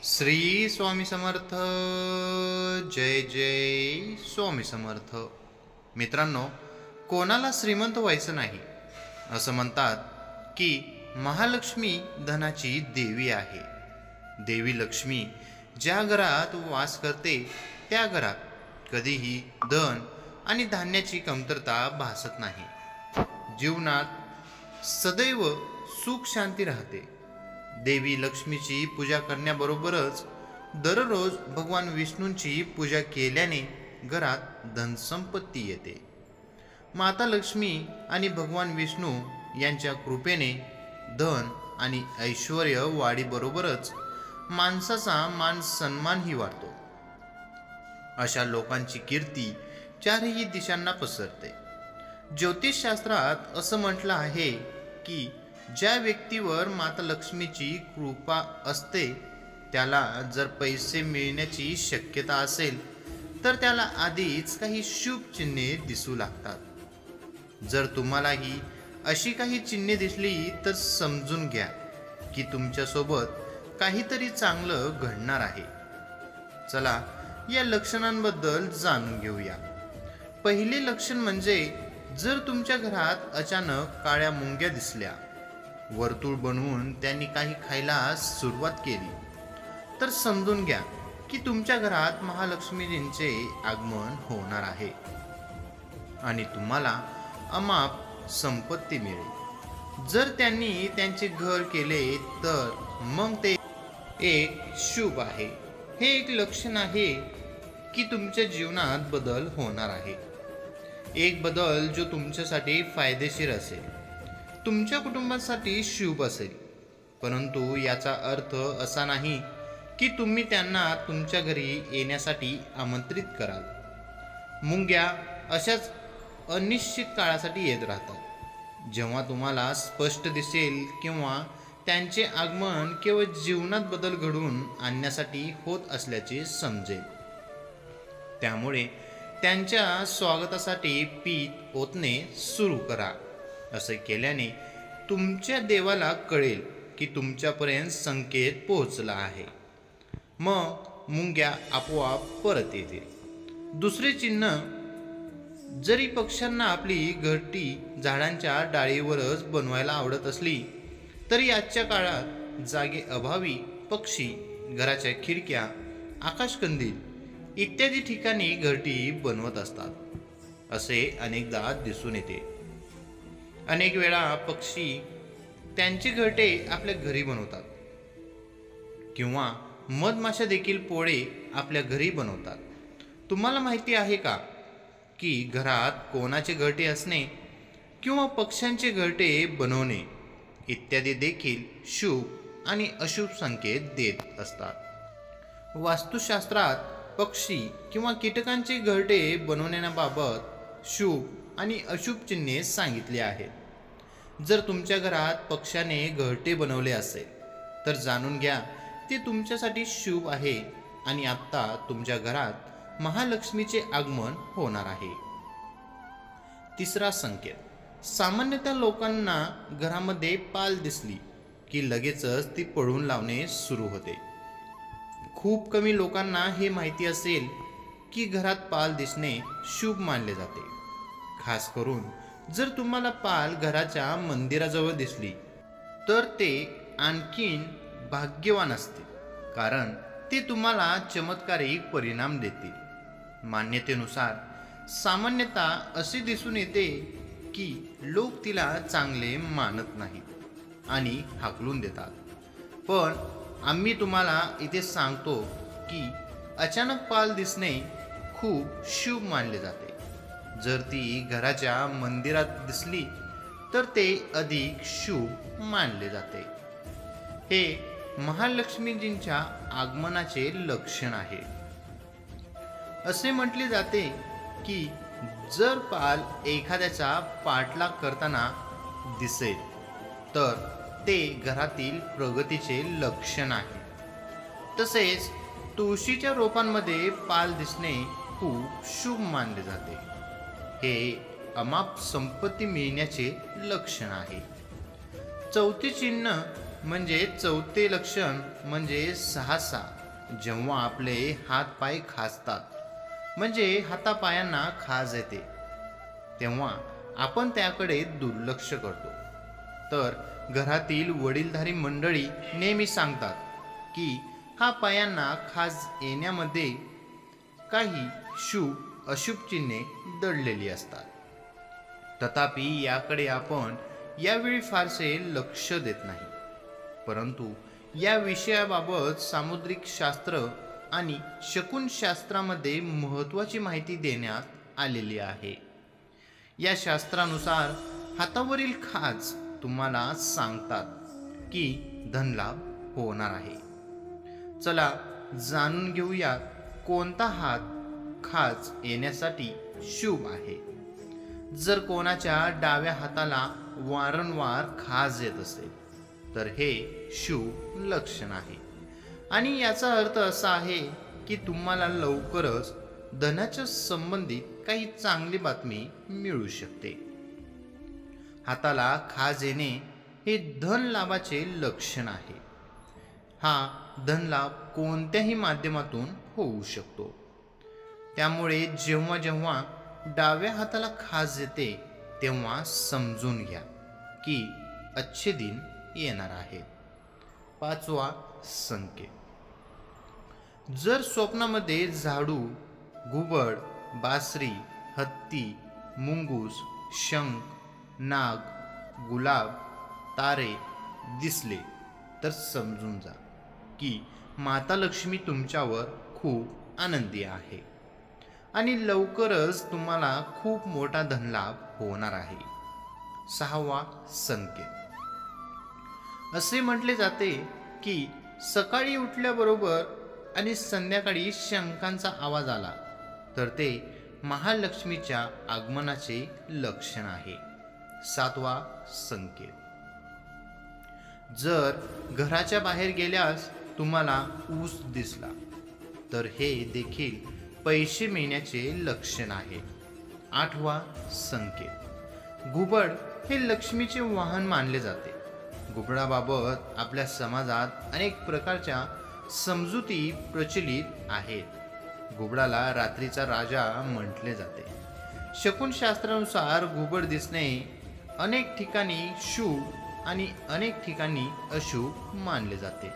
श्री स्वामी समर्थ. जय जय स्वामी समर्थ. मित्रांनो, कोणाला श्रीमंत व्हायचं नाही. असं म्हणतात की महालक्ष्मी धनाची देवी आहे. देवी लक्ष्मी ज्या घरात वास करते त्या घरात कधीही धन आणि धान्याची कमतरता भासत नाही. जीवनात सदैव सुख शांती राहते. देवी लक्ष्मीची पूजा करण्याबरोबरच दररोज भगवान विष्णूंची पूजा केल्याने घरात धनसंपत्ती येते. माता लक्ष्मी आणि भगवान विष्णू यांच्या कृपेने धन आणि ऐश्वर्य वाढीबरोबरच माणसाचा मान सन्मानही वाढतो. अशा लोकांची कीर्ती चारही दिशांना पसरते. ज्योतिषशास्त्रात असं म्हटलं आहे की ज्या व्यक्तीवर माता लक्ष्मीची कृपा असते त्याला जर पैसे मिळण्याची शक्यता असेल तर त्याला आधीच काही शुभ चिन्हे दिसू लागतात. जर तुम्हालाही अशी काही चिन्हे दिसली तर समजून घ्या की तुमच्यासोबत काहीतरी चांगलं घडणार आहे. चला या लक्षणांबद्दल जाणून घेऊया. पहिले लक्षण म्हणजे जर तुमच्या घरात अचानक काळ्या मुंग्या दिसल्या, वर्तुळ बनवून त्यांनी काही खायला सुरुवात केली तर समजून घ्या की तुमच्या घरात महालक्ष्मीजींचे आगमन होणार आहे आणि तुम्हाला अमाप संपत्ती मिळेल. जर त्यांनी त्यांचे घर केले तर मग ते एक शुभ आहे. हे एक लक्षण आहे की तुमच्या जीवनात बदल होणार आहे. एक बदल जो तुमच्यासाठी फायदेशीर असेल, तुमच्या कुटुंबासाठी शुभ असेल. परंतु याचा अर्थ असा नाही की तुम्ही त्यांना तुमच्या घरी येण्यासाठी आमंत्रित कराल. मुंग्या अशाच अनिश्चित काळासाठी येत राहतात. जेव्हा तुम्हाला स्पष्ट दिसेल किंवा त्यांचे आगमन केवळ जीवनात बदल घडवून आणण्यासाठी होत असल्याचे समजेल. त्यामुळे त्यांच्या स्वागतासाठी पीठ ओतणे सुरू करा. असे केल्याने तुमच्या देवाला कळेल की तुमच्यापर्यंत संकेत पोहोचला आहे. मग मुंग्या आपोआप परत येतील. दुसरे चिन्ह, जरी पक्ष्यांना आपली घरटी झाडांच्या डाळीवरच बनवायला आवडत असली तरी आजच्या काळात जागेअभावी पक्षी घराच्या खिडक्या, आकाशकंदील इत्यादी ठिकाणी घरटी बनवत असतात. असे अनेकदा दिसून येते. अनेक वेळा पक्षी त्यांची घरटे आपल्या घरी बनवतात किंवा मधमाशा देखील पोळे आपल्या घरी बनवतात. तुम्हाला माहिती आहे का की घरात कोणाचे घरटे असणे किंवा पक्ष्यांचे घरटे बनवणे इत्यादी देखील शुभ आणि अशुभ संकेत देत असतात. वास्तुशास्त्रात पक्षी किंवा कीटकांचे घरटे बनवण्याबाबत शुभ आणि अशुभ चिन्हे सांगितले आहेत. जर तुमच्या घरात पक्ष्याने घरटे बनवले असेल तर जाणून घ्या ते तुमच्यासाठी शुभ आहे आणि आत्ता तुमच्या घरात महालक्ष्मीचे आगमन होणार आहे. तिसरा संकेत, सामान्यतः लोकांना घरामध्ये पाल दिसली की लगेचच ती पळून लावणे सुरू होते. खूप कमी लोकांना हे माहिती असेल की घरात पाल दिसणे शुभ मानले जाते. खास करून जर तुम्हाला पाल घराच्या मंदिराजवळ दिसली तर ते आणखीन भाग्यवान असते, कारण ते तुम्हाला चमत्कारिक परिणाम देतील. मान्यतेनुसार सामान्यतः असे दिसून येते की लोक तिला चांगले मानत नाहीत आणि हाकलून देतात. पण आम्ही तुम्हाला इथे सांगतो की अचानक पाल दिसणे खूप शुभ मानले जाते. जर ती घराच्या मंदिरात दिसली तर ते अधिक शुभ मानले जाते. हे महालक्ष्मीजींच्या आगमनाचे लक्षण आहे. असे म्हटले जाते की जर पाल एखाद्याचा पाठलाग करताना दिसेल तर ते घरातील प्रगतीचे लक्षण आहे. तसेच तुळशीच्या रोपांमध्ये पाल दिसणे खूप शुभ मानले जाते. हे अमाप संपत्ती मिळण्याचे लक्षण आहे. चौथे चिन्ह म्हणजे चौथे लक्षण म्हणजे सहसा जेव्हा आपले हात पाय खाजतात म्हणजे हातापायांना खाज येते तेव्हा आपण त्याकडे दुर्लक्ष करतो. तर घरातील वडीलधारी मंडळी नेहमी सांगतात की हा पायांना खाज येण्यामध्ये काही शुभ अशुभ चिन्हे दडलेली असतात. तथापि याकडे आपण यावेळी फारसे लक्ष देत नाही. परंतु या विषयाबाबत सामुद्रिक शास्त्र आणि शकुनशास्त्रामध्ये महत्त्वाची माहिती देण्यात आलेली आहे. या शास्त्रानुसार हातावरील खाज तुम्हाला सांगतात की धनलाभ होणार आहे. चला जाणून घेऊया कोणता हात खाज येण्यासाठी शुभ आहे. जर कोणाच्या डाव्या हाताला वारंवार खाज येत असेल तर हे शुभ लक्षण आहे आणि याचा अर्थ असा आहे की तुम्हाला लवकरच धनाच्या संबंधित काही चांगली बातमी मिळू शकते. हाताला खाज येणे हे धन लाभाचे लक्षण आहे. हा धनलाभ कोणत्याही माध्यमातून होऊ शकतो. त्यामुळे जेव्हा जेव्हा डाव्या हाताला खाज येते तेव्हा समजून घ्या की अच्छे दिन येणार आहे. पाचवा संकेत. जर स्वप्नामध्ये झाडू, घुबड, बासरी, हत्ती, मुंगूस, शंख, नाग, गुलाब, तारे दिसले तर समजून जा की माता लक्ष्मी तुमच्यावर खूप आनंदी आहे आणि लवकरच तुम्हाला खूप मोठा धनलाभ होणार आहे. सहावा संकेत. असे म्हटले जाते की सकाळी उठल्याबरोबर आणि संध्याकाळी शंखांचा आवाज आला तर ते महालक्ष्मीच्या आगमनाचे लक्षण आहे. सातवा संकेत. जर घराच्या बाहेर गेल्यास तुम्हाला ऊस दिसला तर हे देखील पैसे मिळण्याचे लक्षण आहे. आठवा संकेत. घुबड हे लक्ष्मीचे वाहन मानले जाते. घुबडाबाबत आपल्या समाजात अनेक प्रकारच्या समजुती प्रचलित आहेत. घुबडाला रात्रीचा राजा म्हटले जाते. शकुनशास्त्रानुसार घुबड दिसणे अनेक ठिकाणी शुभ आणि अनेक ठिकाणी अशुभ मानले जाते.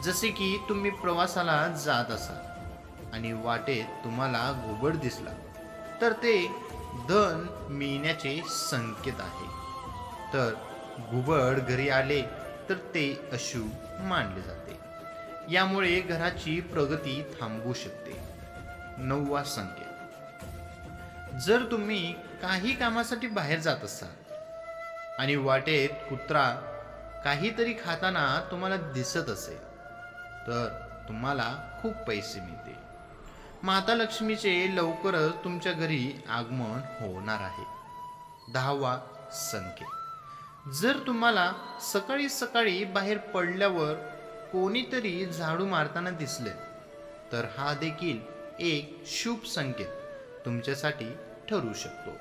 जसे की तुम्ही प्रवासाला जात असाल आणि वाटेत तुम्हाला घुबड दिसला तर ते धन मिळण्याचे संकेत आहे. तर घुबड घरी आले तर ते अशुभ मानले जाते. यामुळे घराची प्रगती थांबू शकते. नववा संकेत. जर तुम्ही काही कामासाठी बाहेर जात असाल आणि वाटेत कुत्रा काहीतरी खाताना तुम्हाला दिसत असेल तर तुम्हाला खूप पैसे मिळते. माता लक्ष्मीचे लवकरच तुमच्या घरी आगमन होणार आहे. दहावा संकेत. जर तुम्हाला सकाळी सकाळी बाहेर पडल्यावर कोणीतरी झाडू मारताना दिसले तर हा देखील एक शुभ संकेत तुमच्यासाठी ठरू शकतो.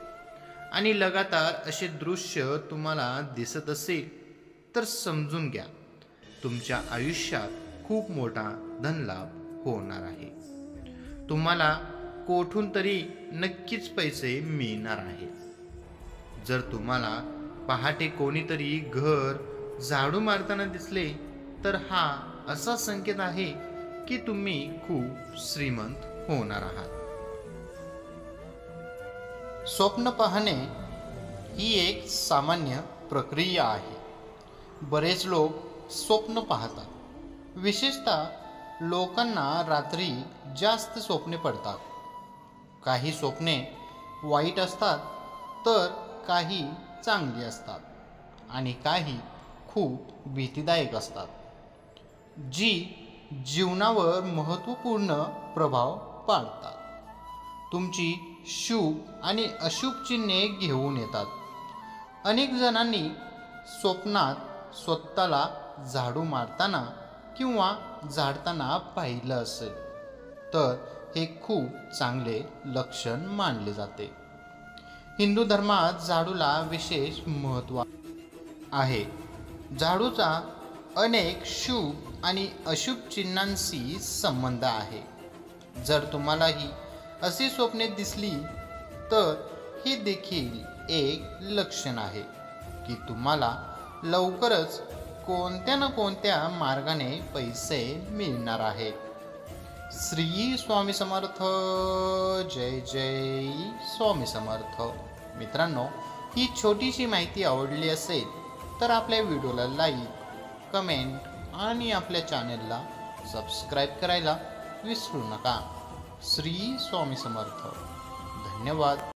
आणि लगातार असे दृश्य तुम्हाला दिसत असेल तर समजून घ्या तुमच्या आयुष्यात खूप मोठा धनलाभ होणार आहे. तुम्हाला कोठून तरी नक्कीच पैसे मिळणार आहेत. जर तुम्हाला पहाटे कोणीतरी घर झाडू मारताना दिसले तर हा असा संकेत आहे की तुम्ही खूप श्रीमंत होणार आहात. स्वप्न पाहणे ही एक सामान्य प्रक्रिया आहे. बरेच लोक स्वप्न पाहतात. विशेषतः लोकांना रात्री जास्त स्वप्ने पडतात. काही स्वप्ने वाईट असतात तर काही चांगली असतात आणि काही खूप भीतीदायक असतात जी जीवनावर महत्त्वपूर्ण प्रभाव पाडतात. तुमची शुभ आणि अशुभ चिन्हे घेऊन येतात. अनेक जणांनी स्वप्नात स्वतःला झाडू मारताना किंवा झाडताना पाहिलं असेल तर हे खूप चांगले लक्षण मानले जाते. हिंदू धर्मात झाडूला विशेष महत्त्व आहे. झाडूचा अनेक शुभ आणि अशुभ चिन्हांशी संबंध आहे. जर तुम्हालाही अशी स्वप्ने दिसली तर हे देखील एक लक्षण आहे की तुम्हाला लवकरच कोणत्या ना कोणत्या मार्गाने पैसे मिळणार आहेत. श्री स्वामी समर्थ. जय जय स्वामी समर्थ. मित्रांनो, ही छोटीशी माहिती आवडली असेल तर आपल्या व्हिडिओला लाईक, कमेंट आणि आपल्या चॅनेलला सबस्क्राईब करायला विसरू नका. श्री स्वामी समर्थ. धन्यवाद.